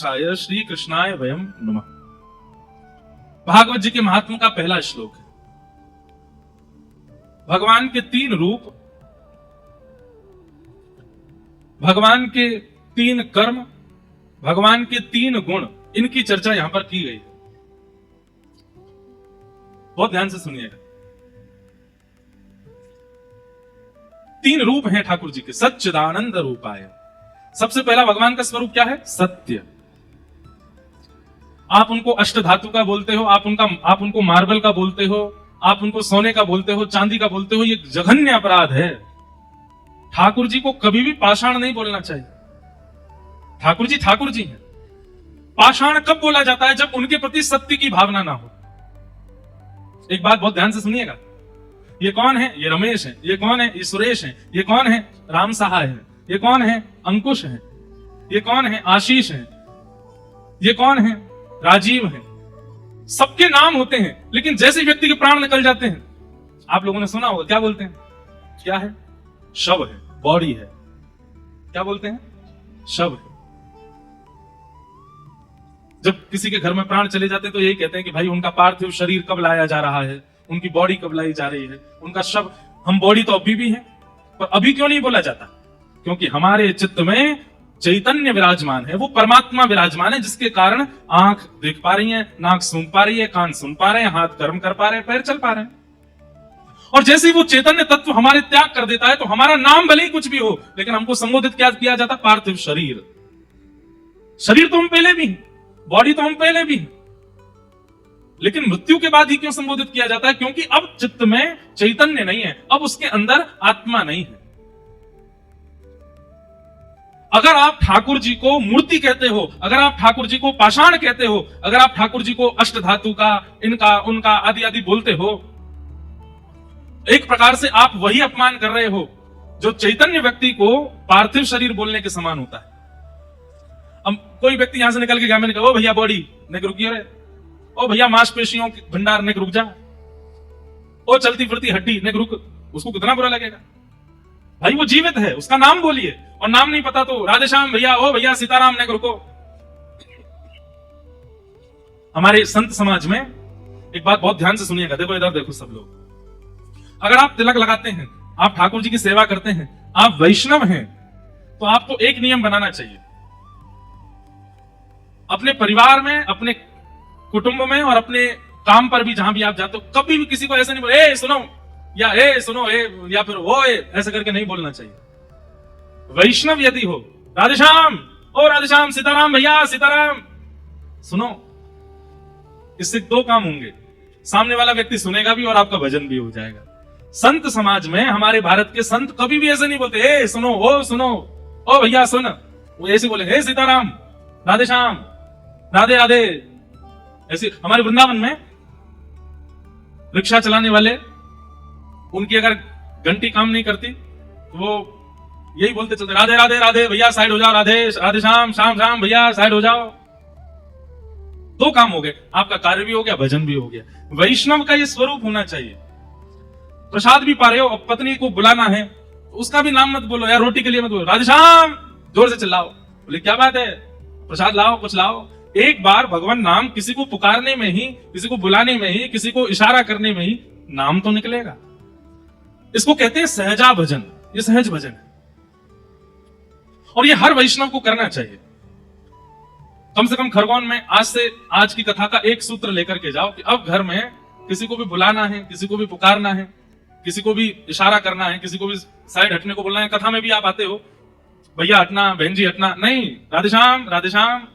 श्री कृष्णाय वयम नमः। भागवत जी के महात्म का पहला श्लोक है। भगवान के तीन रूप, भगवान के तीन कर्म, भगवान के तीन गुण, इनकी चर्चा यहां पर की गई है। बहुत ध्यान से सुनिएगा। तीन रूप हैं ठाकुर जी के, सच्चिदानंद रूपाय। सबसे पहला भगवान का स्वरूप क्या है? सत्य। आप उनको अष्ट धातु का बोलते हो, आप उनको मार्बल का बोलते हो, आप उनको सोने का बोलते हो, चांदी का बोलते हो, ये जघन्य अपराध है। ठाकुर जी को कभी भी पाषाण नहीं बोलना चाहिए। ठाकुर जी हैं। पाषाण कब बोला जाता है? जब उनके प्रति सत्य की भावना ना हो। एक बात बहुत ध्यान से सुनिएगा। ये कौन है? ये रमेश है। ये कौन है? ये सुरेश है। ये कौन है? राम सहाय है। ये कौन है? अंकुश है। ये कौन है? आशीष है। ये कौन है? राजीव है। सबके नाम होते हैं, लेकिन जैसे व्यक्ति के प्राण निकल जाते हैं, आप लोगों ने सुना होगा, क्या बोलते हैं? क्या है? शव है, बॉडी है। क्या बोलते हैं? शव है। जब किसी के घर में प्राण चले जाते हैं तो यही कहते हैं कि भाई उनका पार्थिव शरीर कब लाया जा रहा है, उनकी बॉडी कब लाई जा रही है, उनका शव। हम बॉडी तो अभी भी है, पर अभी क्यों नहीं बोला जाता? क्योंकि हमारे चित्त में चैतन्य विराजमान है, वो परमात्मा विराजमान है, जिसके कारण आंख देख पा रही है, नाक सूंघ पा रही है, कान सुन पा रहे हैं, हाथ कर्म कर पा रहे हैं, पैर चल पा रहे हैं। और जैसे ही वो चैतन्य तत्व हमारे त्याग कर देता है तो हमारा नाम भले ही कुछ भी हो, लेकिन हमको संबोधित क्या किया जाता? पार्थिव शरीर। शरीर तो हम पहले भी हैं, बॉडी तो हम पहले भी हैं, लेकिन मृत्यु के बाद ही क्यों संबोधित किया जाता है? क्योंकि अब चित्त में चैतन्य नहीं है, अब उसके अंदर आत्मा नहीं है। अगर आप ठाकुर जी को मूर्ति कहते हो, अगर आप ठाकुर जी को पाषाण कहते हो, अगर आप ठाकुर जी को अष्ट धातु का, इनका, उनका आदि आदि बोलते हो, एक प्रकार से आप वही अपमान कर रहे हो जो चैतन्य व्यक्ति को पार्थिव शरीर बोलने के समान होता है। अब कोई व्यक्ति यहां से निकल के गया, मैंने कहा ओ भैया बॉडी, ने रुकिए रे, ओ भैया मांसपेशियों के भंडार, ने रुक जा, ओ चलती फिरती हड्डी, ने रुक। उसको कितना बुरा लगेगा? भाई वो जीवित है, उसका नाम बोलिए। और नाम नहीं पता तो राधेश्याम भैया, ओ भैया सीताराम, ने रुको। हमारे संत समाज में एक बात बहुत ध्यान से सुनिएगा। देखो इधर देखो सब लोग। अगर आप तिलक लगाते हैं, आप ठाकुर जी की सेवा करते हैं, आप वैष्णव हैं, तो आपको एक नियम बनाना चाहिए। अपने परिवार में, अपने कुटुंब में और अपने काम पर भी जहां भी आप जाते हो, कभी भी किसी को ऐसे नहीं बोले ए सुनो, या ए सुनो, ए, या फिर वो ऐसे करके नहीं बोलना चाहिए। वैष्णव यदि हो, राधेश्याम, ओ राधेश्याम, सीताराम भैया सीताराम, सुनो। इससे दो काम होंगे, सामने वाला व्यक्ति सुनेगा भी और आपका भजन भी हो जाएगा। संत समाज में, हमारे भारत के संत कभी भी ऐसे नहीं बोलते ए सुनो, ओ सुनो, ओ भैया सुन। वो ऐसे बोलेंगे हे सीताराम, राधेश्याम, राधे राधे। ऐसे हमारे वृंदावन में रिक्शा चलाने वाले, उनकी अगर घंटी काम नहीं करती तो वो यही बोलते चलते राधे राधे राधे भैया साइड हो जाओ, राधे राधे श्याम श्याम श्याम भैया साइड हो जाओ। दो काम हो गए, आपका कार्य भी हो गया, भजन भी हो गया। वैष्णव का ये स्वरूप होना चाहिए। प्रसाद भी पा रहे हो, अब पत्नी को बुलाना है, उसका भी नाम मत बोलो यार, रोटी के लिए मत बोलो राधेश्याम, जोर से चिल्लाओ। बोले क्या बात है, प्रसाद लाओ, कुछ लाओ। एक बार भगवान नाम किसी को पुकारने में ही, किसी को बुलाने में ही, किसी को इशारा करने में ही नाम तो निकलेगा। इसको कहते हैं सहजा भजन। ये सहज भजन है और ये हर वैष्णव को करना चाहिए। कम से कम खरगोन में आज की कथा का एक सूत्र लेकर के जाओ कि अब घर में किसी को भी बुलाना है, किसी को भी पुकारना है, किसी को भी इशारा करना है, किसी को भी साइड हटने को बोलना है। कथा में भी आप आते हो, भैया हटना, बहन जी हटना, नहीं, राधेश्याम राधेश्याम,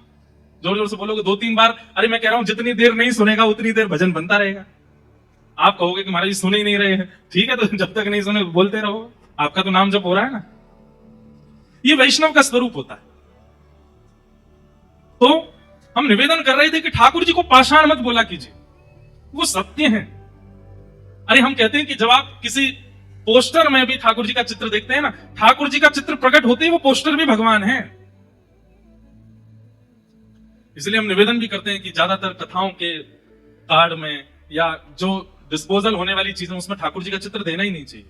जोर जोर से बोलोगे 2-3 बार। अरे मैं कह रहा हूं जितनी देर नहीं सुनेगा उतनी देर भजन बनता रहेगा। आप कहोगे कि महाराज जी सुने ही नहीं रहे हैं, ठीक है, तो जब तक नहीं सुने बोलते रहो, आपका तो नाम जप हो रहा है ना। ये वैष्णव का स्वरूप होता है। तो हम निवेदन कर रहे थे कि ठाकुर जी को पाषाण मत बोला कीजिए, वो सत्य है। अरे हम कहते हैं कि जब आप किसी पोस्टर में भी ठाकुर जी का चित्र देखते हैं ना, ठाकुर जी का चित्र प्रकट होते ही वो पोस्टर भी भगवान है। इसलिए हम निवेदन भी करते हैं कि ज्यादातर कथाओं के कार्ड में या जो डिस्पोजल होने वाली चीजें, उसमें ठाकुर जी का चित्र देना ही नहीं चाहिए।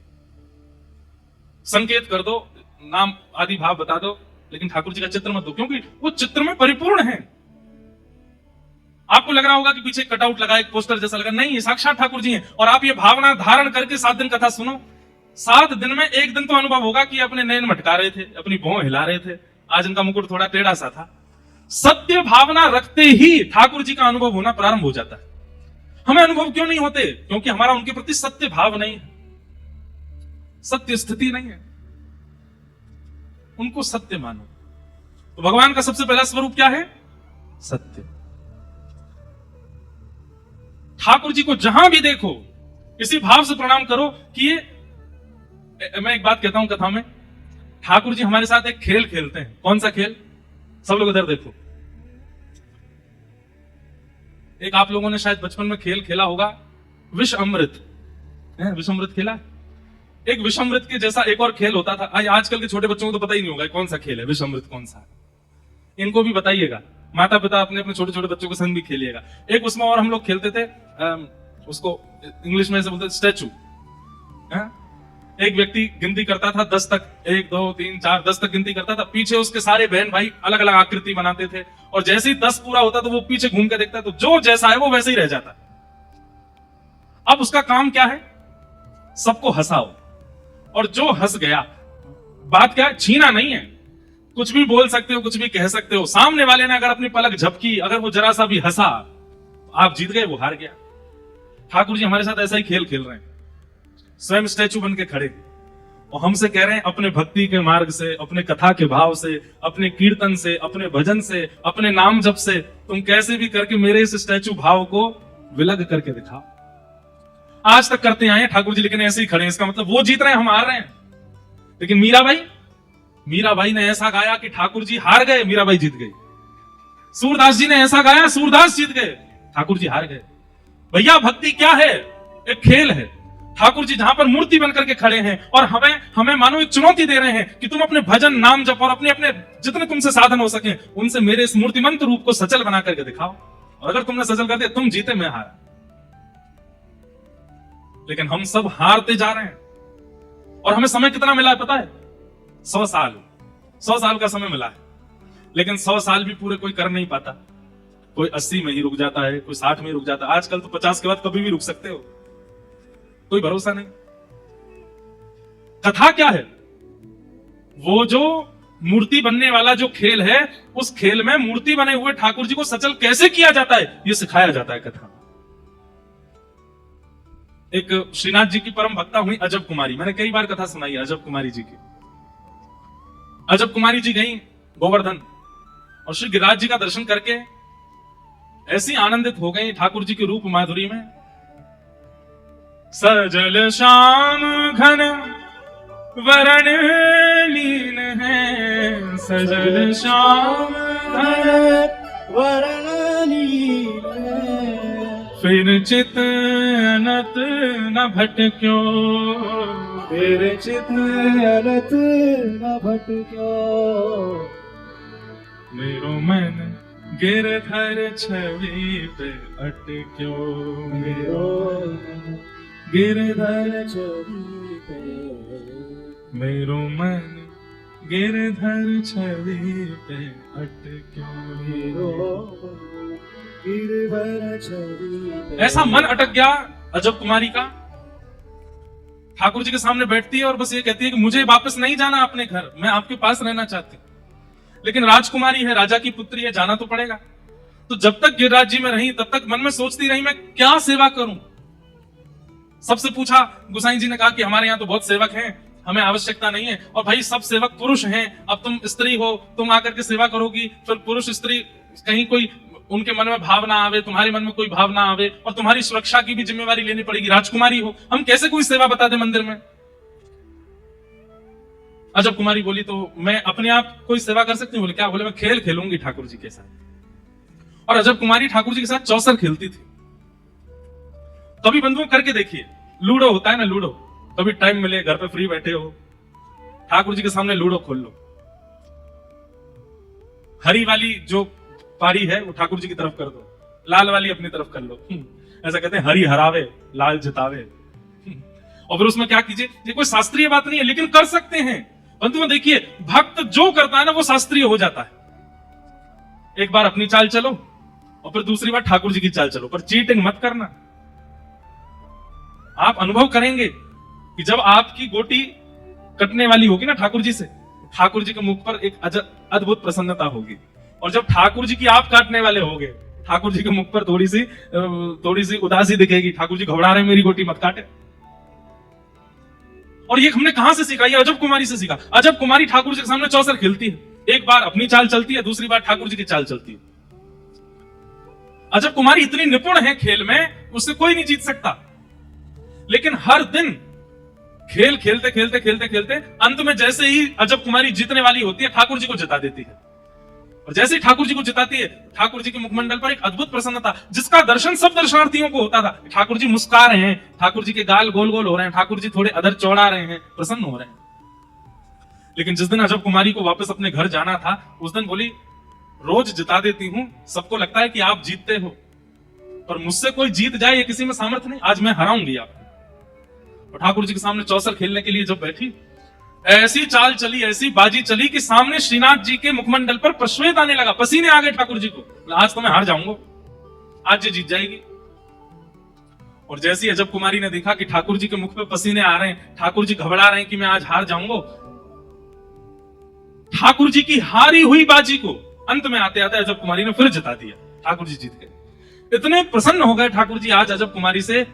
संकेत कर दो, नाम आदि भाव बता दो, लेकिन ठाकुर जी का चित्र मत दो, क्योंकि वो चित्र में परिपूर्ण है। आपको लग रहा होगा कि पीछे कटआउट लगा, एक पोस्टर जैसा लगा, नहीं, साक्षात ठाकुर जी हैं। और आप ये भावना धारण करके 7 दिन कथा सुनो, 7 दिन में एक दिन तो अनुभव होगा कि अपने नैन मटका रहे थे, अपनी भौं हिला रहे थे, आज इनका मुकुट थोड़ा टेढ़ा सा था। सत्य भावना रखते ही ठाकुर जी का अनुभव होना प्रारंभ हो जाता है। हमें अनुभव क्यों नहीं होते? क्योंकि हमारा उनके प्रति सत्य भाव नहीं है, सत्य स्थिति नहीं है। उनको सत्य मानो। तो भगवान का सबसे पहला स्वरूप क्या है? सत्य। ठाकुर जी को जहां भी देखो इसी भाव से प्रणाम करो कि ये, मैं एक बात कहता हूं कथा में, ठाकुर जी हमारे साथ एक खेल खेलते हैं। कौन सा खेल? सब लोग इधर देखो। एक आप लोगों ने शायद बचपन में खेल खेला होगा, विष अमृत। विष अमृत खेला? एक विष अमृत के जैसा एक और खेल होता था। आजकल के छोटे बच्चों को तो पता ही नहीं होगा कौन सा खेल है, विष अमृत कौन सा है। इनको भी बताइएगा, माता पिता अपने अपने छोटे छोटे बच्चों के संग भी खेलिएगा। एक उसमें और हम लोग खेलते थे, उसको इंग्लिश में ऐसे बोलते स्टैचू। एक व्यक्ति गिनती करता था 10 तक, 1 2 3 4 10 तक गिनती करता था। पीछे उसके सारे बहन भाई अलग अलग आकृति बनाते थे, और जैसे ही 10 पूरा होता तो वो पीछे घूम के देखता, तो जो जैसा है वो वैसे ही रह जाता। अब उसका काम क्या है? सबको हंसाओ, और जो हंस गया, बात क्या है, छीना नहीं है, कुछ भी बोल सकते हो, कुछ भी कह सकते हो। सामने वाले ने अगर अपनी पलक झपकी, अगर वो जरा सा भी हंसा, आप जीत गए, वो हार गया। ठाकुर जी हमारे साथ ऐसा ही खेल खेल रहे हैं, स्वयं स्टैचू बन के खड़े, और हमसे कह रहे हैं अपने भक्ति के मार्ग से, अपने कथा के भाव से, अपने कीर्तन से, अपने भजन से, अपने नाम जप से तुम कैसे भी करके मेरे इस स्टैचू भाव को विलग करके दिखाओ। आज तक करते आए ठाकुर जी, लेकिन ऐसे ही खड़े हैं। इसका मतलब वो जीत रहे हैं, हम हार रहे हैं। लेकिन मीराबाई ने ऐसा गाया कि ठाकुर जी हार गए, मीराबाई जीत गई। सूरदास जी ने ऐसा गाया, सूरदास जीत गए, ठाकुर जी हार गए। भैया भक्ति क्या है? एक खेल है। ठाकुर जी जहां पर मूर्ति बनकर के खड़े हैं और हमें मानो एक चुनौती दे रहे हैं कि तुम अपने भजन, नाम जप और अपने अपने जितने तुमसे साधन हो सके उनसे मेरे इस मूर्तिमंत रूप को सचल बना करके दिखाओ। और अगर तुमने सचल कर दिया, तुम जीते, मैं हारा। लेकिन हम सब हारते जा रहे हैं। और हमें समय कितना मिला है पता है? 100 साल। 100 साल का समय मिला है, लेकिन 100 साल भी पूरे कोई कर नहीं पाता। कोई 80 में ही रुक जाता है, कोई 60 में ही रुक जाता है। आजकल तो 50 के बाद कभी भी रुक सकते हो, कोई भरोसा नहीं। कथा क्या है? वो जो मूर्ति बनने वाला जो खेल है, उस खेल में मूर्ति बने हुए ठाकुर जी को सचल कैसे किया जाता है, ये सिखाया जाता है कथा। एक श्रीनाथ जी की परम भक्ता हुई अजब कुमारी, मैंने कई बार कथा सुनाई है अजब कुमारी जी की। अजब कुमारी जी गई गोवर्धन, और श्री गिरिराज जी का दर्शन करके ऐसी आनंदित हो गई ठाकुर जी के रूप माधुरी में। सजल श्याम घन वरण लीन है, सजल श्याम घन वरण लीन है, फिर चित अनत न भटक्यो, फिर चित अनत न भटक्यो, मेरो मन गिरधर छवि पे अटक्यो, मेरो गिरधर छवि पे, मेरो मन गिरधर छवि पे अटक्यो, मेरो गिरधर छवि पे। ऐसा मन अटक गया अजब कुमारी का। ठाकुर जी के सामने बैठती है और बस ये कहती है कि मुझे वापस नहीं जाना अपने घर, मैं आपके पास रहना चाहती हूँ। लेकिन राजकुमारी है, राजा की पुत्री है, जाना तो पड़ेगा। तो जब तक गिरिराज जी में रही तब तक मन में सोचती रही मैं क्या सेवा करूं। सबसे पूछा, गोसाई जी ने कहा कि हमारे यहाँ तो बहुत सेवक हैं, हमें आवश्यकता नहीं है। और भाई सब सेवक पुरुष हैं, अब तुम स्त्री हो, तुम आकर के सेवा करोगी, फिर पुरुष स्त्री कहीं कोई उनके मन में भाव ना आवे, तुम्हारे मन में कोई भाव ना आवे, और तुम्हारी सुरक्षा की भी जिम्मेवारी लेनी पड़ेगी। राजकुमारी हो, हम कैसे कोई सेवा बता दे मंदिर में। अजब कुमारी बोली तो मैं अपने आप कोई सेवा कर सकती हूँ? बोले क्या? बोले मैं खेल खेलूंगी ठाकुर जी के साथ। और अजब कुमारी ठाकुर जी के साथ चौसर खेलती थी। कभी बंधुओं करके देखिए, लूडो होता है ना, लूडो, कभी टाइम मिले, घर पे फ्री बैठे हो, ठाकुर जी के सामने लूडो खोल लो। हरी वाली जो पारी है वो ठाकुर जी की तरफ कर दो, लाल वाली अपनी तरफ कर लो। ऐसा कहते हैं हरी हरावे लाल जितावे। और फिर उसमें क्या कीजिए, ये कोई शास्त्रीय बात नहीं है, लेकिन कर सकते हैं। परंतु में देखिए, भक्त जो करता है ना वो शास्त्रीय हो जाता है। एक बार अपनी चाल चलो और फिर दूसरी बार ठाकुर जी की चाल चलो, पर चीटिंग मत करना। आप अनुभव करेंगे कि जब आपकी गोटी कटने वाली होगी ना ठाकुर जी से, ठाकुर जी के मुख पर एक अद्भुत प्रसन्नता होगी। और जब ठाकुर जी की आप काटने वाले होंगे, ठाकुर जी के मुख पर थोड़ी सी उदासी दिखेगी, ठाकुर जी घबरा रहे हैं, मेरी गोटी मत काटे। और ये हमने कहां से सीखा? ये अजब कुमारी से सीखा। अजब कुमारी ठाकुर जी के सामने चौसर खेलती है। एक बार अपनी चाल चलती है, दूसरी बार ठाकुर जी की चाल चलती है। अजब कुमारी इतनी निपुण है खेल में, उससे कोई नहीं जीत सकता। लेकिन हर दिन खेल खेलते खेलते खेलते खेलते अंत में जैसे ही अजब कुमारी जीतने वाली होती है, ठाकुर जी को जिता देती है। और जैसे ही ठाकुर जी को जिताती है, ठाकुर जी के मुखमंडल पर एक अद्भुत प्रसन्नता, जिसका दर्शन सब दर्शनार्थियों को होता था। ठाकुर जी मुस्कुरा रहे हैं, ठाकुर जी के गाल गोल गोल हो रहे हैं, ठाकुर जी थोड़े अधर चौड़ा रहे हैं, प्रसन्न हो रहे हैं। लेकिन जिस दिन अजब कुमारी को वापस अपने घर जाना था, उस दिन बोली, रोज जिता देती हूं, सबको लगता है कि आप जीतते हो, पर मुझसे कोई जीत जाए ये किसी में सामर्थ्य नहीं, आज मैं हराऊंगी आपको। और ठाकुर जी के सामने चौसर खेलने के लिए जब बैठी, ऐसी चाल चली, ऐसी बाजी चली कि सामने श्रीनाथ जी के मुखमंडल पर प्रश्वेत आने लगा, पसीने आ गए ठाकुर जी को। आज तो मैं हार जाऊंगा, आज ये जीत जाएगी। और जैसी अजब कुमारी ने देखा कि ठाकुर जी के मुख पे पसीने आ रहे हैं, ठाकुर जी घबरा रहे हैं कि मैं आज हार जाऊंगा, ठाकुर जी की हारी हुई बाजी को अंत में आते आते अजब कुमारी ने फिर जिता दिया। ठाकुर जी जीत गए। इतने प्रसन्न हो गए ठाकुर जी आज अजब कुमारी से,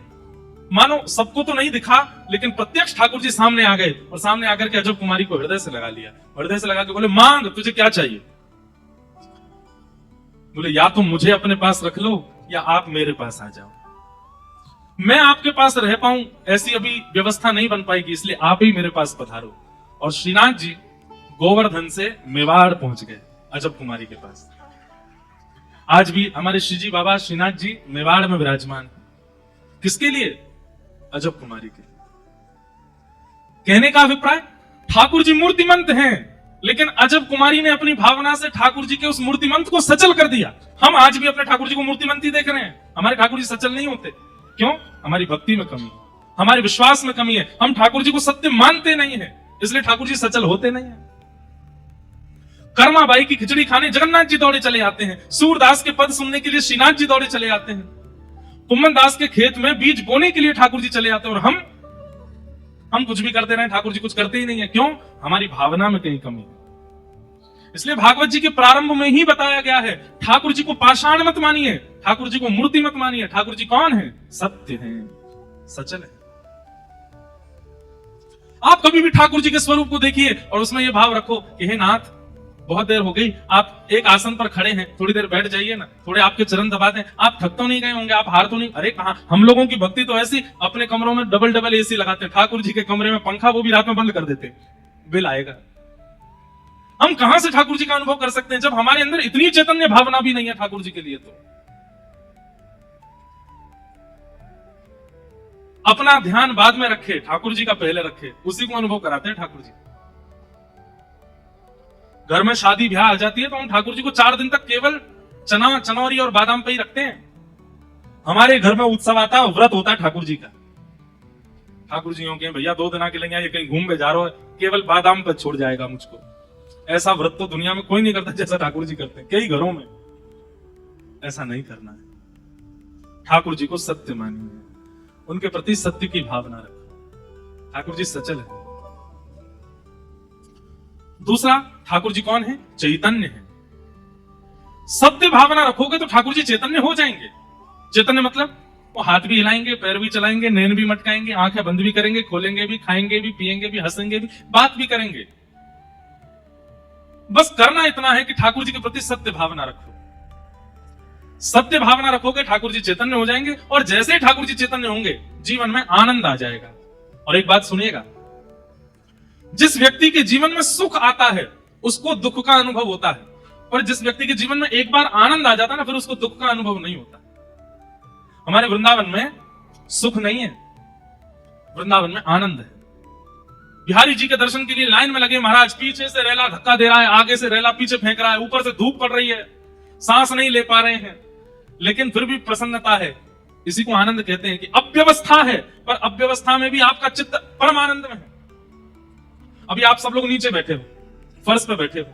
मानो सबको तो नहीं दिखा, लेकिन प्रत्यक्ष ठाकुर जी सामने आ गए और सामने आकर के अजब कुमारी को हृदय से लगा लिया। हृदय से लगा के बोले, मांग, तुझे क्या चाहिए? बोले, या तो मुझे अपने पास रख लो या आप मेरे पास आ जाओ। मैं आपके पास रह पाऊं ऐसी अभी व्यवस्था नहीं बन पाएगी, इसलिए आप ही मेरे पास पधारो। और श्रीनाथ जी गोवर्धन से मेवाड़ पहुंच गए अजब कुमारी के पास। आज भी हमारे श्री जी बाबा श्रीनाथ जी मेवाड़ में विराजमान। किसके लिए? अजब कुमारी के। कहने का अभिप्राय, ठाकुर जी मूर्तिमंत हैं, लेकिन अजब कुमारी ने अपनी भावना से ठाकुर जी के उस मूर्तिमंत को सचल कर दिया। हम आज भी अपने ठाकुर जी को मूर्तिमंत ही देख रहे हैं, हमारे ठाकुर जी सचल नहीं होते। क्यों? हमारी भक्ति में कमी है, हमारे विश्वास में कमी है, हम ठाकुर जी को सत्य मानते नहीं है, इसलिए ठाकुर जी सचल होते नहीं है। कर्माबाई की खिचड़ी खाने जगन्नाथ जी दौड़े चले आते हैं, सूरदास के पद सुनने के लिए श्रीनाथ जी दौड़े चले आते हैं, कुम्मन दास के खेत में बीज बोने के लिए ठाकुर जी चले आते हैं। और हम कुछ भी करते रहे, ठाकुर जी कुछ करते ही नहीं है। क्यों? हमारी भावना में कहीं कमी है। इसलिए भागवत जी के प्रारंभ में ही बताया गया है, ठाकुर जी को पाषाण मत मानिए, ठाकुर जी को मूर्ति मत मानिए। ठाकुर जी कौन है? सत्य है, सचल है। आप कभी भी ठाकुर जी के स्वरूप को देखिए और उसमें यह भाव रखो कि हे नाथ, बहुत देर हो गई, आप एक आसन पर खड़े हैं, थोड़ी देर बैठ जाइए ना, थोड़े आपके चरण दबा दें, आप थक तो नहीं गए होंगे, आप हार तो नहीं। अरे कहां, हम लोगों की भक्ति तो ऐसी, अपने कमरों में डबल डबल एसी लगाते हैं, ठाकुर जी के कमरे में पंखा वो भी रात में बंद कर देते, बिल आएगा। हम कहां से ठाकुर जी का अनुभव कर सकते हैं जब हमारे अंदर इतनी चैतन्य भावना भी नहीं है ठाकुर जी के लिए। तो अपना ध्यान बाद में रखे, ठाकुर जी का पहले रखे, उसी को अनुभव कराते हैं ठाकुर जी। घर में शादी ब्याह आ जाती है तो हम ठाकुर जी को 4 दिन तक केवल चना, चनौरी और बादाम पे ही रखते हैं। हमारे घर में उत्सव आता है, व्रत होता है ठाकुर जी का। ठाकुर जी के भैया 2 दिन आके लेंगे, ये कहीं घूम के जा रहा है, केवल बादाम पे छोड़ जाएगा मुझको। ऐसा व्रत तो दुनिया में कोई नहीं करता जैसा ठाकुर जी करते हैं। कई घरों में ऐसा नहीं करना है। ठाकुर जी को सत्य मानिए, उनके प्रति सत्य की भावना रखो। ठाकुर जी सचल है। दूसरा, ठाकुर जी कौन है? चैतन्य है। सत्य भावना रखोगे तो ठाकुर जी चैतन्य हो जाएंगे। चैतन्य मतलब वो हाथ भी हिलाएंगे, पैर भी चलाएंगे, नैन भी मटकाएंगे, आंखें बंद भी करेंगे, खोलेंगे भी, खाएंगे भी, पिएंगे भी, हंसेंगे भी, बात भी करेंगे। बस करना इतना है कि ठाकुर जी के प्रति सत्य भावना रखो। सत्य भावना रखोगे, ठाकुर जी चैतन्य हो जाएंगे। और जैसे ही ठाकुर जी चैतन्य होंगे, जीवन में आनंद आ जाएगा। और एक बात सुनिएगा, जिस व्यक्ति के जीवन में सुख आता है उसको दुख का अनुभव होता है, और जिस व्यक्ति के जीवन में एक बार आनंद आ जाता है ना, फिर उसको दुख का अनुभव नहीं होता। हमारे वृंदावन में सुख नहीं है, वृंदावन में आनंद है। बिहारी जी के दर्शन के लिए लाइन में लगे महाराज, पीछे से रेला धक्का दे रहा है, आगे से रेला पीछे फेंक रहा है, ऊपर से धूप पड़ रही है, सांस नहीं ले पा रहे हैं, लेकिन फिर भी प्रसन्नता है। इसी को आनंद कहते हैं कि अव्यवस्था है, पर अव्यवस्था में भी आपका चित्त परम आनंद में है। अभी आप सब लोग नीचे बैठे हो, फर्श पे बैठे हो,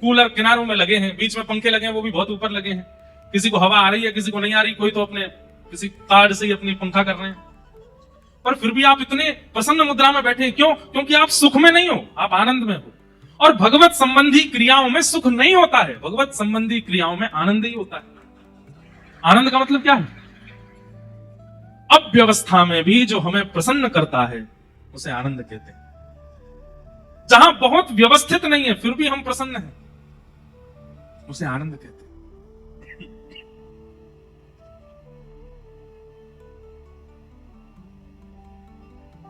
कूलर किनारों में लगे हैं, बीच में पंखे लगे हैं, वो भी बहुत ऊपर लगे हैं, किसी को हवा आ रही है, किसी को नहीं आ रही, कोई तो अपने किसी कार्ड से ही अपनी पंखा कर रहे हैं, पर फिर भी आप इतने प्रसन्न मुद्रा में बैठे हैं। क्यों? क्योंकि आप सुख में नहीं हो, आप आनंद में हो। और भगवत संबंधी क्रियाओं में सुख नहीं होता है, भगवत संबंधी क्रियाओं में आनंद ही होता है। आनंद का मतलब क्या है? अव्यवस्था में भी जो हमें प्रसन्न करता है उसे आनंद कहते हैं। जहां बहुत व्यवस्थित नहीं है फिर भी हम प्रसन्न हैं, उसे आनंद कहते हैं।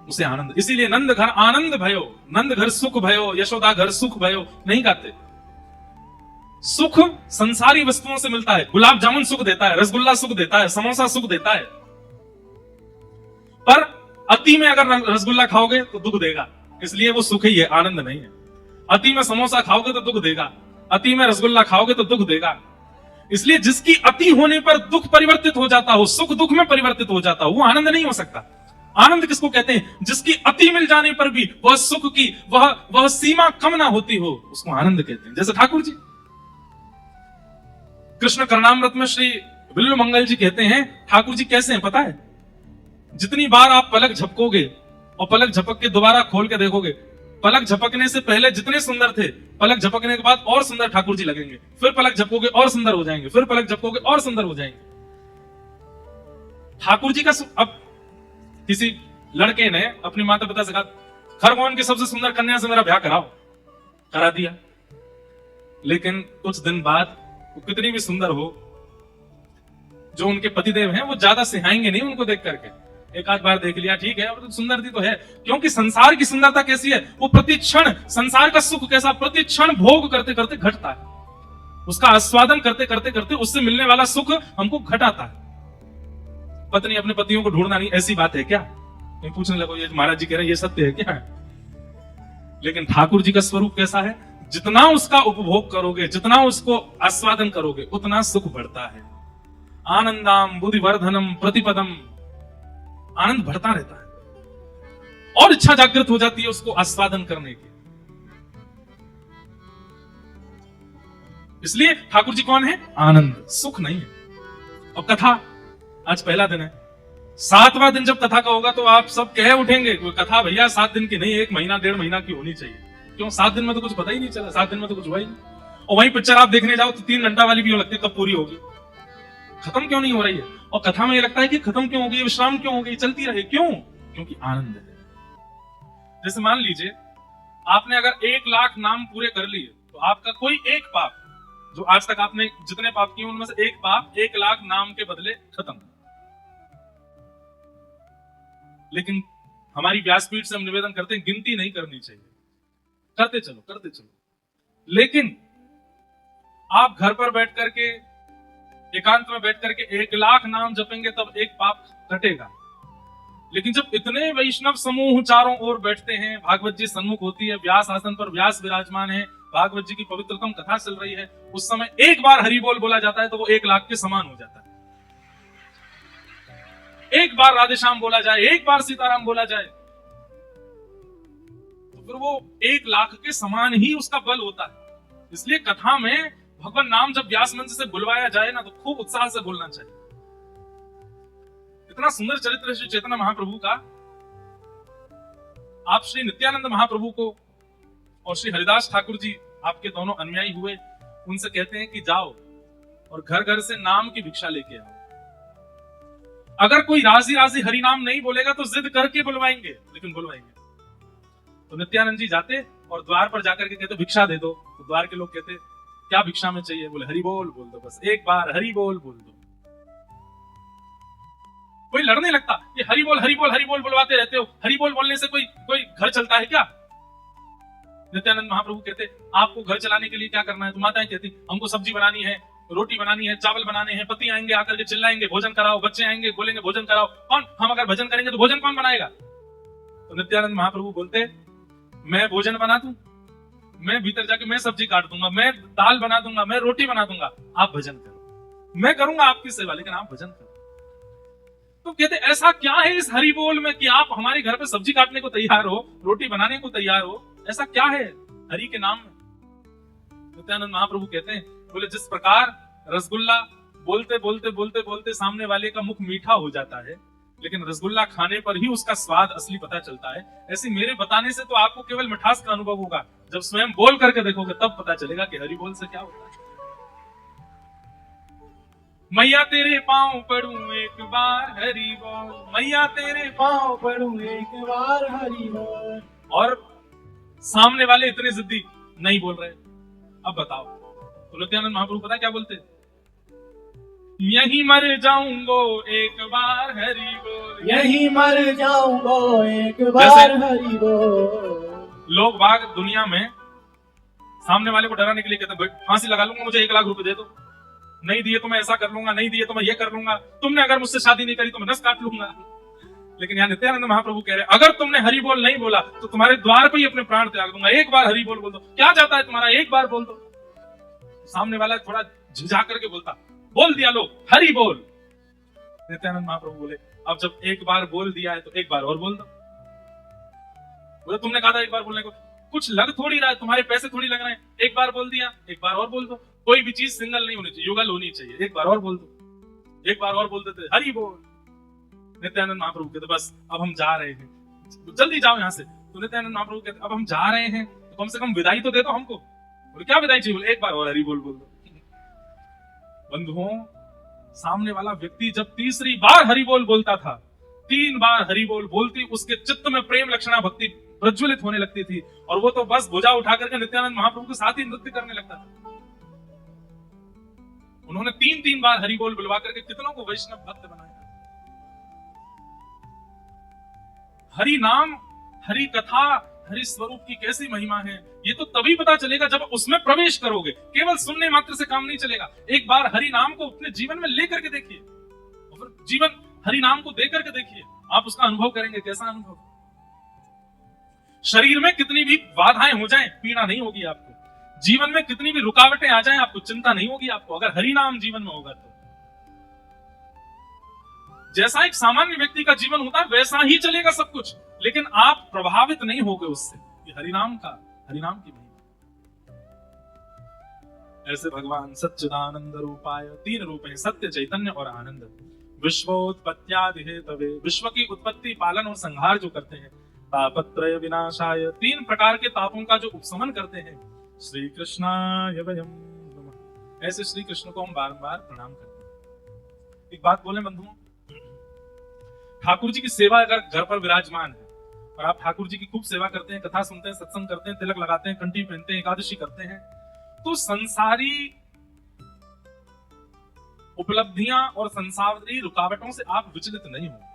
उसे आनंद, इसीलिए नंद घर आनंद भयो, नंद घर सुख भयो, यशोदा घर सुख भयो नहीं कहते। सुख संसारी वस्तुओं से मिलता है, गुलाब जामुन सुख देता है, रसगुल्ला सुख देता है, समोसा सुख देता है, पर अति में अगर रसगुल्ला खाओगे तो दुख देगा, इसलिए वो सुख ही है, आनंद नहीं है। अति में समोसा खाओगे तो दुख देगा, अति में रसगुल्ला खाओगे तो दुख देगा। इसलिए जिसकी अति होने पर दुख परिवर्तित हो जाता हो, सुख दुख में परिवर्तित हो जाता हो, वो आनंद नहीं हो सकता। आनंद किसको कहते हैं? जिसकी अति मिल जाने पर भी वह सुख की वह सीमा कम ना होती हो, उसको आनंद कहते हैं। जैसे ठाकुर जी कृष्ण करणामृत में श्री बिल्लु मंगल जी कहते हैं, ठाकुर जी कैसे हैं पता है? जितनी बार आप पलक झपकोगे और पलक झपक के दोबारा खोल के देखोगे, पलक झपकने से पहले जितने सुंदर थे, पलक झपकने के बाद और सुंदर ठाकुर जी लगेंगे, फिर पलक झपकोगे और सुंदर हो जाएंगे, फिर पलक झपकोगे और सुंदर हो जाएंगे। ठाकुर जी का अब किसी लड़के ने अपनी माता पिता से कहा, खरगोन की सबसे सुंदर कन्या से मेरा ब्याह कराओ, करा दिया। लेकिन कुछ दिन बाद वो कितनी भी सुंदर हो, जो उनके पतिदेव हैं वो ज्यादा सिहाएंगे नहीं उनको देख करके। एक आध बार देख लिया ठीक है, अब तो सुंदर थी तो है, क्योंकि संसार की सुंदरता कैसी है, वो प्रति क्षण, संसार का सुख कैसा, प्रति क्षण भोग करते करते घटता है, उसका आस्वादन करते करते करते उससे मिलने वाला सुख हमको घटाता है। पत्नी अपने पतियों को ढूंढना नहीं, ऐसी बात है क्या? नहीं पूछने लगो ये महाराज जी कह रहे हैं ये सत्य है क्या? लेकिन ठाकुर जी का स्वरूप कैसा है? जितना उसका उपभोग करोगे, जितना उसको आस्वादन करोगे, उतना सुख बढ़ता है। आनंदाम बुद्धिवर्धनम प्रतिपदम, आनंद बढ़ता रहता है और इच्छा जागृत हो जाती है उसको आस्वादन करने की। इसलिए ठाकुर जी कौन है? आनंद, सुख नहीं है। और कथा, आज पहला दिन है, 7वां दिन जब कथा का होगा तो आप सब कह उठेंगे, कथा भैया 7 दिन की नहीं, 1 महीना 1.5 महीना की होनी चाहिए। क्यों? 7 दिन में तो कुछ पता ही नहीं चला, 7 दिन में तो कुछ हुआ ही नहीं। और वहीं पिक्चर आप देखने जाओ तो 3 घंटा वाली भी लगती है, कब पूरी होगी, खत्म क्यों नहीं हो रही है? और कथा में ये लगता है कि खत्म क्यों होगी, विश्राम क्यों होगी, चलती रहे, क्यों? क्योंकि आनंद है। जैसे मान लीजिए आपने अगर 1 लाख नाम पूरे कर लिए तो आपका कोई एक पाप, जो आज तक आपने जितने पाप किए उनमें से एक पाप 1 लाख नाम के बदले खत्म। लेकिन हमारी व्यासपीठ से हम निवेदन करते हैं गिनती नहीं करनी चाहिए, करते चलो करते चलो। लेकिन आप घर पर बैठ करके, एकांत में बैठ करके 1 लाख नाम जपेंगे तब एक पाप कटेगा। लेकिन जब इतने वैष्णव समूह चारों ओर बैठते हैं, भागवत जी सन्मुख होती है, व्यास आसन पर व्यास विराजमान है, भागवत जी की पवित्रतम कथा चल रही है, उस समय एक बार हरि बोल बोला जाता है तो वो 1 लाख के समान हो जाता है। एक बार राधेश्याम बोला जाए, एक बार सीताराम बोला जाए, तो फिर वो 1 लाख के समान ही उसका बल होता है। इसलिए कथा में भगवान नाम जब व्यास मंच से बुलवाया जाए ना तो खूब उत्साह से बोलना चाहिए। इतना सुंदर चरित्र श्री चैतन्य महाप्रभु का। आप श्री नित्यानंद महाप्रभु को और श्री हरिदास ठाकुर जी आपके दोनों अनुयायी हुए, उनसे कहते हैं कि जाओ और घर घर से नाम की भिक्षा लेके आओ। अगर कोई राजी राजी हरि नाम नहीं बोलेगा तो जिद करके बुलवाएंगे, लेकिन बुलवाएंगे। तो नित्यानंद जी जाते और द्वार पर जाकर के कहते भिक्षा दे दो। तो द्वार के लोग कहते क्या भिक्षा में चाहिए? बोले हरि बोल बोल दो, बस एक बार हरि बोल बोल दो। कोई लड़ने लगता, ये हरि बोल हरि बोल हरि बोल बुलवाते रहते हो, हरि बोल बोलने से कोई घर चलता है क्या? नित्यानंद महाप्रभु कहते आपको घर चलाने के लिए क्या करना है? तो माताएं कहती हमको सब्जी बनानी है, रोटी बनानी है, चावल बनाने हैं, पति आएंगे आकर के चिल्लाएंगे भोजन कराओ, बच्चे आएंगे बोलेंगे भोजन कराओ। कौन? हम अगर भजन करेंगे तो भोजन कौन बनाएगा? तो नित्यानंद महाप्रभु बोलते मैं भोजन बना दूं, मैं भीतर जाके मैं सब्जी काट दूंगा, मैं दाल बना दूंगा, मैं रोटी बना दूंगा, आप भजन करो। मैं करूंगा आपकी सेवा, लेकिन आप भजन करो। तो कहते ऐसा क्या है इस हरि बोल में कि आप हमारे घर पे सब्जी काटने को तैयार हो, रोटी बनाने को तैयार हो, ऐसा क्या है हरि के नाम में? नित्यानंद महाप्रभु कहते हैं, बोले जिस प्रकार रसगुल्ला बोलते बोलते बोलते बोलते सामने वाले का मुख मीठा हो जाता है, लेकिन रसगुल्ला खाने पर ही उसका स्वाद असली पता चलता है, ऐसे मेरे बताने से तो आपको केवल मिठास का अनुभव होगा, जब स्वयं बोल करके देखोगे तब पता चलेगा कि हरि बोल से क्या होता है। मैया तेरे पांव पड़ूं एक बार हरि बोल, मैया तेरे पांव पड़ूं एक बार हरि बोल। और सामने वाले इतने जिद्दी नहीं बोल रहे, अब बताओ तो नित्यानंद महाप्रभु पता क्या बोलते? यही मर जाऊंगो एक बार हरि बोल, यही मर जाऊंगो एक बार हरि बोल। लोग बाग दुनिया में सामने वाले को डराने के लिए कहते हैं फांसी लगा लूंगा, मुझे 1 लाख रुपए दे दो, नहीं दिए तो मैं ऐसा कर लूंगा, नहीं दिए तो मैं ये कर लूंगा, तुमने अगर मुझसे शादी नहीं करी तो मैं नस काट लूंगा। लेकिन यहाँ नित्यानंद महाप्रभु कह रहे हैं अगर तुमने हरि बोल नहीं बोला तो तुम्हारे द्वार पर ही अपने प्राण त्याग दूंगा, एक बार हरि बोल दो, क्या जाता है तुम्हारा, एक बार बोल दो। सामने वाला थोड़ा झिझा करके बोलता, बोल दिया लो हरि बोल। नित्यानंद महाप्रभु बोले अब जब एक बार बोल दिया है तो एक बार और बोल दो। बोले तुमने कहा था एक बार बोलने को, कुछ लग थोड़ी रहा है, तुम्हारे पैसे थोड़ी लग रहे हैं, एक बार बोल दिया एक बार और बोल दो। कोई भी चीज सिंगल नहीं होनी चाहिए, युगल होनी चाहिए, एक बार और बोल दो, एक बार और बोल देते हरि बोल। नित्यानंद महाप्रभु कहते बस अब हम जा रहे हैं, जल्दी जाओ यहाँ से। तो नित्यानंद महाप्रभु कहते अब हम जा रहे हैं तो कम से कम विदाई तो दे दो हमको। बोले क्या विदाई चाहिए? बोले एक बार और हरि बोल बोल दो। बंधुओं, सामने वाला व्यक्ति जब तीसरी बार हरि बोल बोलता था, 3 बार हरि बोल बोलती उसके चित्त में प्रेम लक्षणा भक्ति प्रज्वलित होने लगती थी, और वो तो बस भुजा उठा करके नित्यानंद महाप्रभु के साथ ही नृत्य करने लगता था। उन्होंने 3-3 बार हरि बोल बुलवा करके कितनों को वैष्णव भक्त बनाया। हरि नाम, हरि कथा, हरि स्वरूप की कैसी महिमा है, ये तो तभी पता चलेगा जब उसमें प्रवेश करोगे। केवल सुनने मात्र से काम नहीं चलेगा, एक बार हरि नाम को अपने जीवन में लेकर के देखिए, और फिर जीवन हरि नाम को देकर के देखिए, आप उसका अनुभव करेंगे। कैसा अनुभव? शरीर में कितनी भी बाधाएं हो जाएं, पीड़ा नहीं होगी आपको। जीवन में कितनी भी रुकावटें आ जाएं, आपको चिंता नहीं होगी आपको, अगर हरि नाम जीवन में होगा तो। जैसा एक सामान्य व्यक्ति का जीवन होता है वैसा ही चलेगा सब कुछ, लेकिन आप प्रभावित नहीं होगे उससे। ये हरिनाम की महिमा। ऐसे भगवान सच्चिदानंद रूपाय, 3 रूप हैं, सत्य, चैतन्य और आनंद। विश्वोत्पत्त्यादि हेतवे, विश्व की उत्पत्ति, पालन और संहार जो करते हैं। तापत्रय विनाशाय, 3 प्रकार के तापों का जो उपशमन करते हैं। श्री कृष्णाय वयम् नमः, ऐसे श्री कृष्ण को हम बारंबार प्रणाम करते हैं। एक बात बोले बंधुओं, ठाकुर जी की सेवा अगर घर पर विराजमान है और आप ठाकुर जी की खूब सेवा करते हैं, कथा सुनते हैं, सत्संग करते हैं, तिलक लगाते हैं, कंठी पहनते हैं, एकादशी करते हैं, तो संसारी उपलब्धियां और संसारी रुकावटों से आप विचलित नहीं होंगे।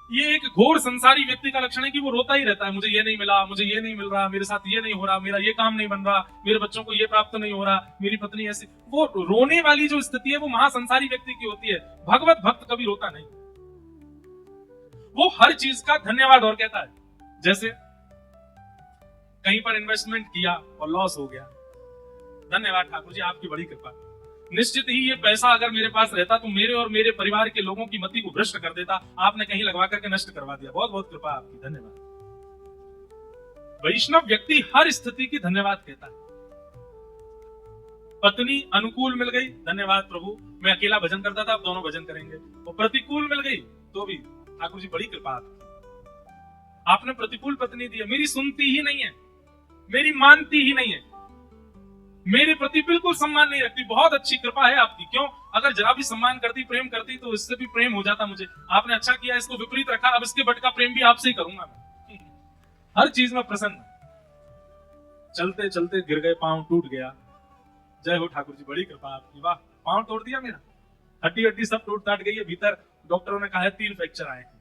ये एक घोर संसारी व्यक्ति का लक्षण है कि वो रोता ही रहता है, मुझे ये नहीं मिला, मुझे ये नहीं मिल रहा, मेरे साथ ये नहीं हो रहा, मेरा ये काम नहीं बन रहा, मेरे बच्चों को ये प्राप्त नहीं हो रहा, मेरी पत्नी ऐसी। वो रोने वाली जो स्थिति है वो महासंसारी व्यक्ति की होती है। भगवत भक्त कभी रोता नहीं, वो हर चीज का धन्यवाद और कहता है। जैसे कहीं पर इन्वेस्टमेंट किया और लॉस हो गया, धन्यवाद ठाकुर जी, आपकी बड़ी कृपा। निश्चित ही ये पैसा अगर मेरे पास रहता तो मेरे और मेरे परिवार के लोगों की मति को भ्रष्ट कर देता, आपने कहीं लगवा करके नष्ट करवा दिया, बहुत बहुत कृपा आपकी, धन्यवाद। वैष्णव व्यक्ति हर स्थिति की धन्यवाद कहता है। पत्नी अनुकूल मिल गई, धन्यवाद प्रभु, मैं अकेला भजन करता था, अब दोनों भजन करेंगे। और प्रतिकूल मिल गई तो भी ठाकुर जी बड़ी कृपा आपकी, आपने प्रतिकूल पत्नी दी है, मेरी सुनती ही नहीं है, मेरी मानती ही नहीं है, मेरे प्रति बिल्कुल सम्मान नहीं रखती, बहुत अच्छी कृपा है आपकी। क्यों? अगर जरा भी सम्मान करती, प्रेम करती तो इससे भी प्रेम हो जाता मुझे। आपने अच्छा किया, इसको विपरीत रखा, अब इसके बट का प्रेम भी आपसे ही करूंगा मैं। हर चीज में प्रसन्न। चलते चलते गिर गए, पांव टूट गया, जय हो ठाकुर जी, बड़ी कृपा आपकी, वाह, पांव तोड़ दिया मेरा, हड्डी हड्डी सब टूट टाट गई है, भीतर डॉक्टरों ने कहा है 3 फ्रैक्चर आए हैं।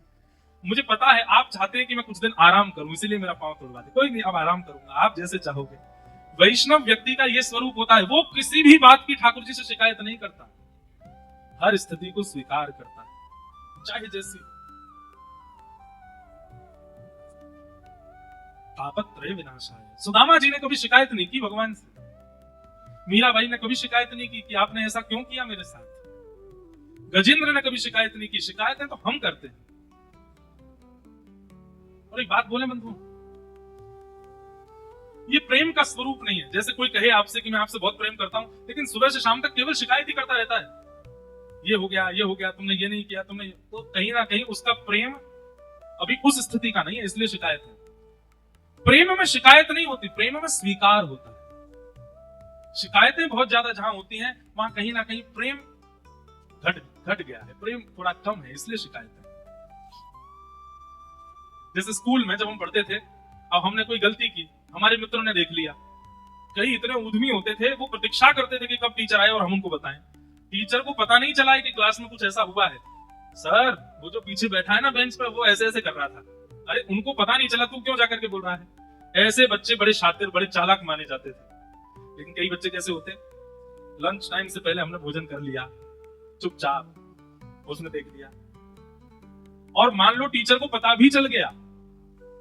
मुझे पता है आप चाहते हैं कि मैं कुछ दिन आराम करूं, इसीलिए मेरा पांव तोड़वा दे। कोई नहीं, अब आराम करूंगा, आप जैसे चाहोगे। वैष्णव व्यक्ति का यह स्वरूप होता है, वो किसी भी बात की ठाकुर जी से शिकायत नहीं करता, हर स्थिति को स्वीकार करता है, चाहे जैसी। तापत्रय विनाशाय, सुदामा जी ने कभी शिकायत नहीं की भगवान से, मीराबाई ने कभी शिकायत नहीं की कि आपने ऐसा क्यों किया मेरे साथ। गजेंद्र ने कभी शिकायत नहीं की, शिकायतें तो हम करते हैं। और एक बात बोले बंधु, ये प्रेम का स्वरूप नहीं है। जैसे कोई कहे आपसे कि मैं आपसे बहुत प्रेम करता हूं, लेकिन सुबह से शाम तक केवल शिकायत ही करता रहता है, ये हो गया, तुमने ये नहीं किया, तुमने, तो कहीं ना कहीं उसका प्रेम अभी उस स्थिति का नहीं है, इसलिए शिकायत है। प्रेम में शिकायत नहीं होती, प्रेम में स्वीकार होता है। शिकायतें बहुत ज्यादा जहां होती हैं, वहां कहीं ना कहीं प्रेम घट गया है, प्रेम थोड़ा कम है, इसलिए शिकायत है। जैसे स्कूल में जब हम पढ़ते थे, अब हमने कोई गलती की, हमारे मित्रों ने देख लिया, कई इतने उद्यमी होते थे, वो प्रतीक्षा करते थे कि कब टीचर आए और हम उनको बताएं। टीचर को पता नहीं चला है कि क्लास में कुछ ऐसा हुआ है, सर वो जो पीछे बैठा है ना बेंच पर, वो ऐसे ऐसे कर रहा था। अरे उनको पता नहीं चला, तू क्यों जाकर के बोल रहा है? ऐसे बच्चे बड़े शातिर, बड़े चालाक माने जाते थे। लेकिन कई बच्चे कैसे होते, लंच टाइम से पहले हमने भोजन कर लिया, चुपचाप उसने देख लिया, और मान लो टीचर को पता भी चल गया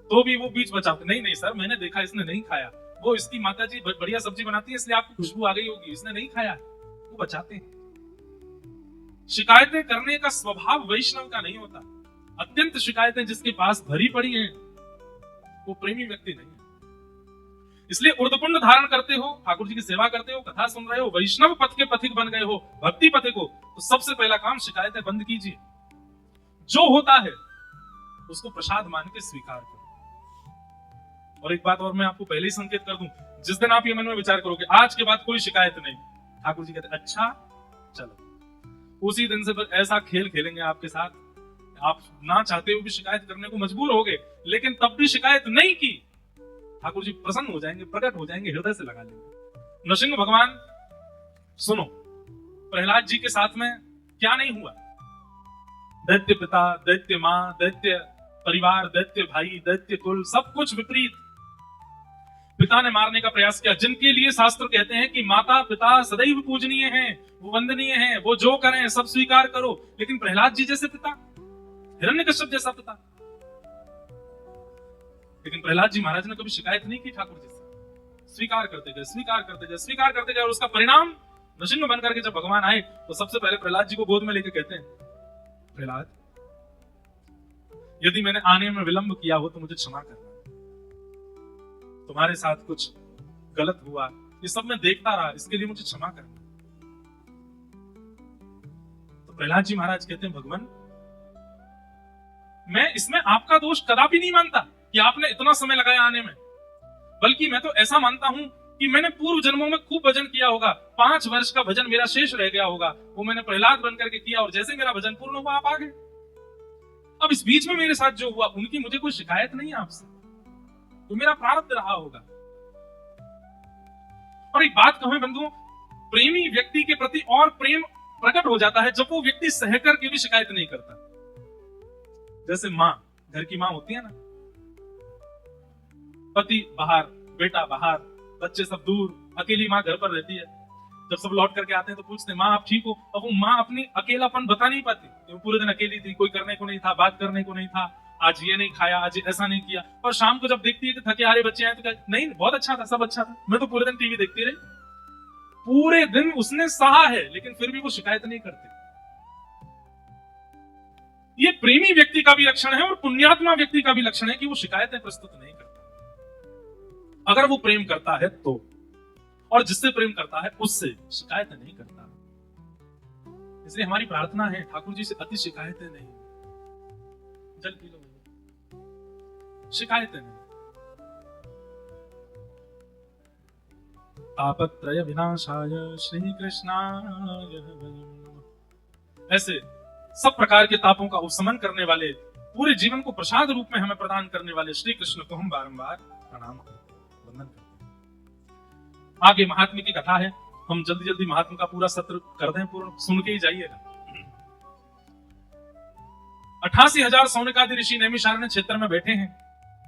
तो भी वो बीच बचाते, नहीं सर मैंने देखा, इसने नहीं खाया, वो इसकी माताजी बढ़िया सब्जी बनाती है इसलिए आपको खुशबू आ गई होगी, इसने नहीं खाया, वो बचाते हैं। शिकायतें करने का स्वभाव वैष्णव का नहीं होता। अत्यंत शिकायतें जिसके पास भरी पड़ी हैं, वो प्रेमी व्यक्ति नहीं है। इसलिए उर्दपुंड धारण करते हो, ठाकुर जी की सेवा करते हो, कथा सुन रहे हो, वैष्णव पथ के पथिक बन गए हो, भक्ति पथिक हो, तो सबसे पहला काम शिकायतें बंद कीजिए। जो होता है उसको प्रसाद मान के स्वीकार करो। और एक बात और मैं आपको पहले ही संकेत कर दूं, जिस दिन आप ये मन में विचार करोगे आज के बाद कोई शिकायत नहीं, ठाकुर जी कहते अच्छा चलो, उसी दिन से फिर ऐसा खेल खेलेंगे आपके साथ, आप ना चाहते हुए भी शिकायत करने को मजबूर होगे, लेकिन तब भी शिकायत नहीं की, ठाकुर जी प्रसन्न हो जाएंगे, प्रकट हो जाएंगे, हृदय से लगा लेंगे। नृसिंह भगवान, सुनो प्रहलाद जी के साथ में क्या नहीं हुआ, दैत्य पिता, दैत्य माँ, दैत्य परिवार, दैत्य भाई, दैत्य कुल, सब कुछ विपरीत। पिता ने मारने का प्रयास किया, जिनके लिए शास्त्र कहते हैं कि माता पिता सदैव पूजनीय हैं, वो वंदनीय हैं, वो जो करें सब स्वीकार करो, लेकिन प्रहलाद जी जैसे पिता, हिरण्यकश्यप जैसा पिता, लेकिन प्रहलाद जी महाराज ने कभी शिकायत नहीं की ठाकुर जी से, स्वीकार करते गए, स्वीकार करते गए, स्वीकार करते गए, और उसका परिणाम नृसिंह बनकर के जब भगवान आए तो सबसे पहले प्रहलाद जी को गोद में लेकर कहते हैं, प्रहलाद यदि मैंने आने में विलंब किया हो तो मुझे क्षमा करना, तुम्हारे साथ कुछ गलत हुआ, ये सब मैं देखता रहा, इसके लिए मुझे क्षमा करना। तो प्रहलाद जी महाराज कहते हैं, भगवान मैं इसमें आपका दोष कदापि नहीं मानता कि आपने इतना समय लगाया आने में, बल्कि मैं तो ऐसा मानता हूं कि मैंने पूर्व जन्मों में खूब भजन किया होगा, 5 वर्ष का भजन मेरा शेष रह गया होगा, वो मैंने प्रहलाद बनकर के किया, और जैसे मेरा भजन पूर्ण हुआ आप आ गए। अब इस बीच में मेरे साथ जो हुआ उनकी मुझे कोई शिकायत नहीं है आपसे, तो मेरा प्रारब्ध रहा होगा। और एक बात कहूं बंधुओं, प्रेमी व्यक्ति के प्रति और प्रेम प्रकट हो जाता है जब वो व्यक्ति सहकर के भी शिकायत नहीं करता। जैसे माँ, घर की माँ होती है ना, पति बाहर, बेटा बाहर, बच्चे सब दूर, अकेली माँ घर पर रहती है, जब सब लौट करके आते हैं तो पूछते हैं माँ आप ठीक हो, अब वो माँ अपनी अकेलापन बता नहीं पाती, वो पूरे दिन अकेली थी, कोई करने को नहीं था, बात करने को नहीं था, आज ये नहीं खाया, आज ऐसा नहीं किया, और शाम को जब देखती है कि थके हारे बच्चे आए तो कहती नहीं बहुत अच्छा था, सब अच्छा था, मैं तो पूरे दिन टीवी देखती रही, पूरे दिन उसने सहा है, लेकिन फिर भी वो शिकायत नहीं करती। ये प्रेमी व्यक्ति का भी लक्षण है और पुण्यात्मा व्यक्ति का भी लक्षण है कि वो शिकायतें प्रस्तुत नहीं करता, अगर वो प्रेम करता है तो, और जिससे प्रेम करता है उससे शिकायतें नहीं करता। इसलिए हमारी प्रार्थना है ठाकुर जी से अति शिकायतें नहीं, जल पी लो, शिकायतें नहीं, तापत्रय विनाशाय श्री कृष्णाय वयम्। ऐसे सब प्रकार के तापों का उपशमन करने वाले, पूरे जीवन को प्रसाद रूप में हमें प्रदान करने वाले श्री कृष्ण को हम बारंबार प्रणाम करते हैं, वंदन करते हैं। आगे महात्म्य की कथा है, हम जल्दी जल्दी महात्म्य का पूरा सत्र कर दें, पूर्ण सुन के ही जाइएगा। 88,000 सौनकादि ऋषि नैमिषारण्य क्षेत्र में बैठे हैं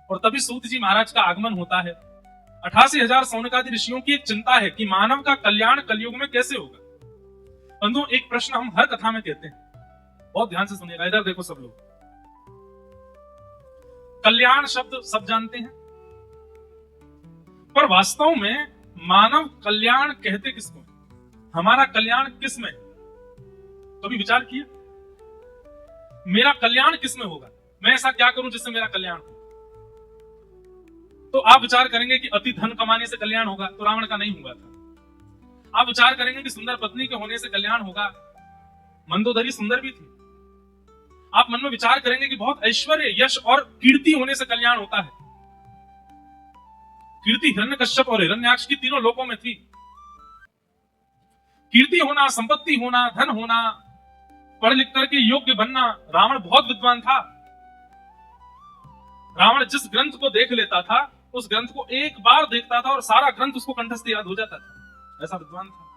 और तभी सूत जी महाराज का आगमन होता है। 88,000 सौनकादि ऋषियों की एक चिंता है कि मानव का कल्याण कलयुग में कैसे होगा। बंधुओं एक प्रश्न हम हर कथा में कहते हैं, बहुत ध्यान से सुनिएगा, इधर देखो सब लोग। कल्याण शब्द सब जानते हैं, पर वास्तव में मानव कल्याण कहते किसको? हमारा कल्याण किस में? कभी विचार किया मेरा कल्याण किसमें होगा, मैं ऐसा क्या करूं जिससे मेरा कल्याण हो? तो आप विचार करेंगे कि अति धन कमाने से कल्याण होगा, तो रावण का नहीं हुआ था। आप विचार करेंगे कि सुंदर पत्नी के होने से कल्याण होगा, मंदोदरी सुंदर भी थी। आप मन में विचार करेंगे कि बहुत ऐश्वर्य, यश और कीर्ति होने से कल्याण होता है। कीर्ति हिरण्यकश्यप और हिरण्याक्ष की तीनों लोकों में थी। कीर्ति होना, संपत्ति होना, धन होना, पढ़ लिख करके योग्य बनना। रावण बहुत विद्वान था। रावण जिस ग्रंथ को देख लेता था, उस ग्रंथ को एक बार देखता था और सारा ग्रंथ उसको कंठस्थ याद हो जाता था। ऐसा विद्वान था।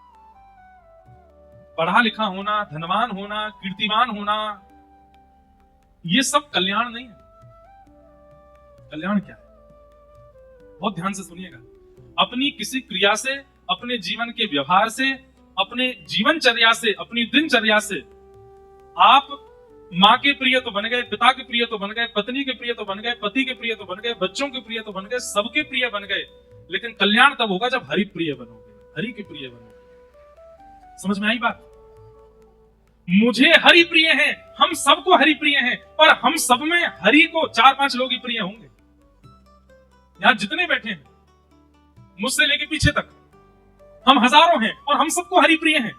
पढ़ा लिखा होना, धनवान होना, कीर्तिमान होना, ये सब कल्याण नहीं है। कल्याण क्या है? बहुत ध्यान से सुनिएगा। अपनी किसी क्रिया से, अपने जीवन के व्यवहार से, अपने जीवनचर्या से, अपनी दिनचर्या से आप माँ के प्रिय तो बन गए, पिता के प्रिय तो बन गए, पत्नी के प्रिय तो बन गए, पति के प्रिय तो बन गए, बच्चों के प्रिय तो बन गए, सबके प्रिय बन गए। लेकिन कल्याण तब होगा जब हरि प्रिय बनोगे, हरि के प्रिय बनोगे। समझ में आई बात? मुझे हरि प्रिय है, हम सबको हरि प्रिय है, पर हम सब में हरि को 4-5 लोग ही प्रिय होंगे। यहां जितने बैठे हैं, मुझसे लेके पीछे तक, हम हजारों हैं और हम सबको हरि प्रिय हैं,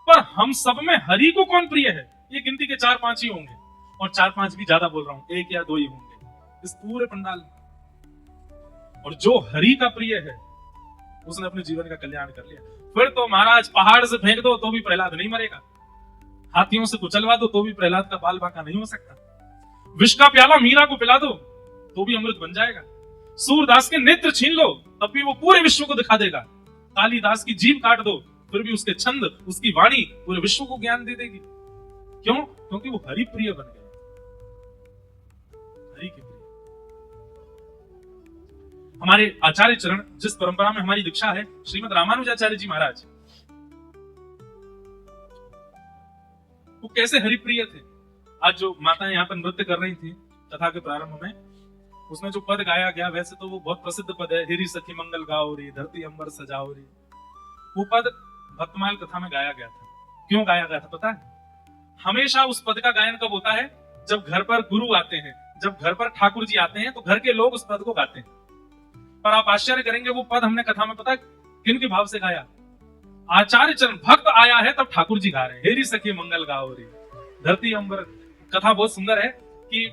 पर हम सब में हरि को कौन प्रिय है? ये गिनती के 4-5 ही होंगे, और 4-5 भी ज्यादा बोल रहा हूं, 1 या 2 ही होंगे इस पूरे पंडाल में। और जो हरि का प्रिय है, उसने अपने जीवन का कल्याण कर लिया। फिर तो महाराज पहाड़ से फेंक दो तो भी प्रहलाद नहीं मरेगा, हाथियों से कुचलवा दो तो भी प्रहलाद का बाल बांका नहीं हो सकता, विष का प्याला मीरा को पिला दो तो भी अमृत बन जाएगा, सूरदास के नेत्र छीन लो तब भी वो पूरे विश्व को दिखा देगा, कालिदास की जीभ काट दो फिर भी उसके छंद, उसकी वाणी पूरे विश्व को ज्ञान दे देगी। क्यों? क्योंकि वो हरि प्रिय बन गए, हरि के प्रिय। हमारे आचार्य चरण, जिस परंपरा में हमारी दीक्षा है, श्रीमद रामानुजाचार्य जी महाराज, वो कैसे हरि प्रिय थे। आज जो माताएं यहाँ पर नृत्य कर रही थी कथा के प्रारंभ में, उसमें जो पद गाया गया, वैसे तो वो बहुत प्रसिद्ध पद है, हिरी सखी मंगल गाओ री, धरती अंबर सजाओ री। वो पद भक्तमाल कथा में गाया गया था। क्यों गाया गया था पता है? हमेशा उस पद का गायन कब होता है? जब घर पर गुरु आते हैं, जब घर पर ठाकुर जी आते हैं, तो घर के लोग उस पद को गाते हैं। पर आप आश्चर्य करेंगे, वो पद हमने कथा में पता किन के भाव से गाया? आचार्य चरण, भक्त आया है तब ठाकुर जी गा रहे हैं, हेरी सखी मंगल गाओ री, धरती अंबर। कथा बहुत सुंदर है कि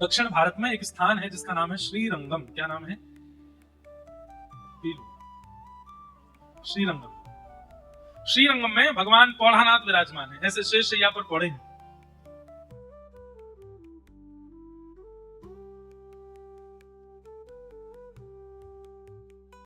दक्षिण भारत में एक स्थान है जिसका नाम है श्रीरंगम। क्या नाम है? श्रीरंगम। श्रीरंगम में भगवान पौढ़ानाथ विराजमान है, ऐसे शेष शैया पर पड़े हैं।